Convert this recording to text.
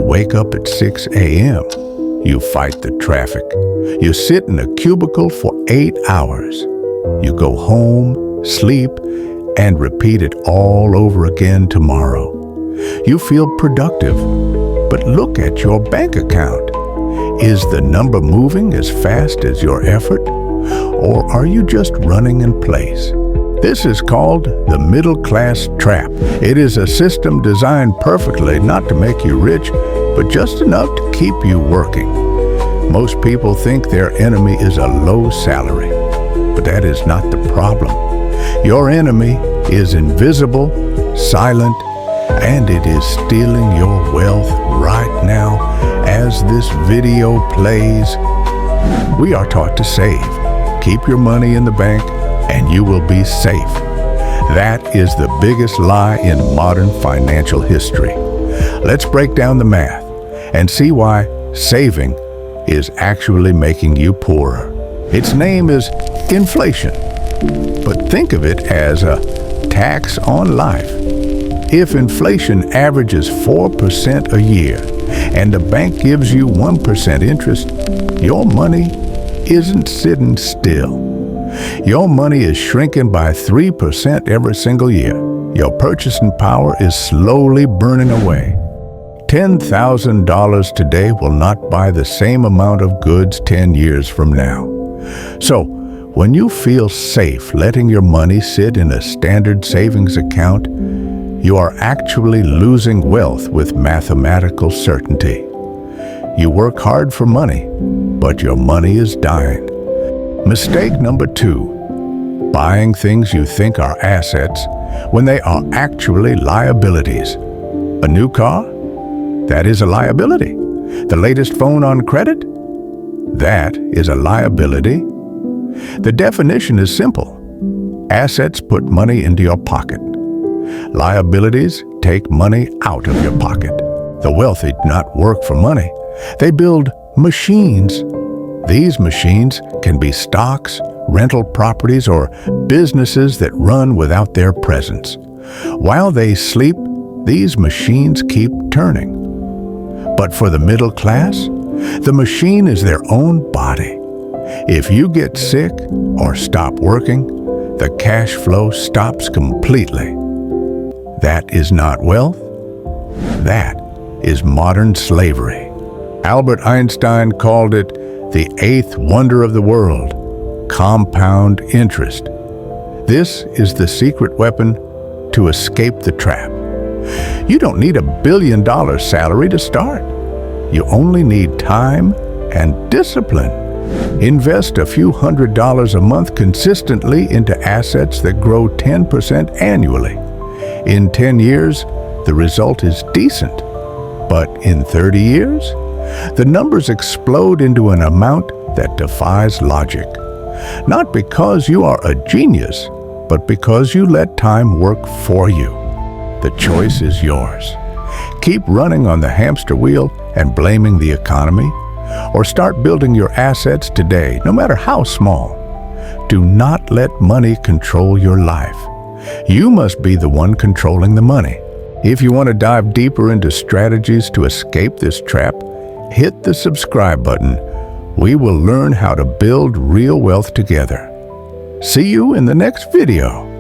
wake up at 6 a.m. You fight the traffic. You sit in a cubicle for 8 hours. You go home, sleep, and repeat it all over again tomorrow. You feel productive, but look at your bank account. Is the number moving as fast as your effort? Or are you just running in place? This is called the middle class trap. It is a system designed perfectly not to make you rich, but just enough to keep you working. Most people think their enemy is a low salary, but that is not the problem. Your enemy is invisible, silent, and it is stealing your wealth right now as this video plays. We are taught to save. Keep your money in the bank and you will be safe. That is the biggest lie in modern financial history. Let's break down the math and see why saving is actually making you poorer. Its name is inflation, but think of it as a tax on life. If inflation averages 4% a year and the bank gives you 1% interest, your money isn't sitting still. Your money is shrinking by 3% every single year. Your purchasing power is slowly burning away. $10,000 today will not buy the same amount of goods 10 years from now. So, when you feel safe letting your money sit in a standard savings account, you are actually losing wealth with mathematical certainty. You work hard for money, but your money is dying. Mistake number 2, buying things you think are assets when they are actually liabilities. A new car? That is a liability. The latest phone on credit? That is a liability. The definition is simple. Assets put money into your pocket. Liabilities take money out of your pocket. The wealthy do not work for money. They build machines. These machines can be stocks, rental properties, or businesses that run without their presence. While they sleep, these machines keep turning. But for the middle class, the machine is their own body. If you get sick or stop working, the cash flow stops completely. That is not wealth. That is modern slavery. Albert Einstein called it the 8th wonder of the world, compound interest. This is the secret weapon to escape the trap. You don't need $1 billion salary to start. You only need time and discipline. Invest a few $100s a month consistently into assets that grow 10% annually. In 10 years, the result is decent. But in 30 years, the numbers explode into an amount that defies logic. Not because you are a genius, but because you let time work for you. The choice is yours. Keep running on the hamster wheel and blaming the economy, or start building your assets today, no matter how small. Do not let money control your life. You must be the one controlling the money. If you want to dive deeper into strategies to escape this trap, hit the subscribe button. We will learn how to build real wealth together. See you in the next video.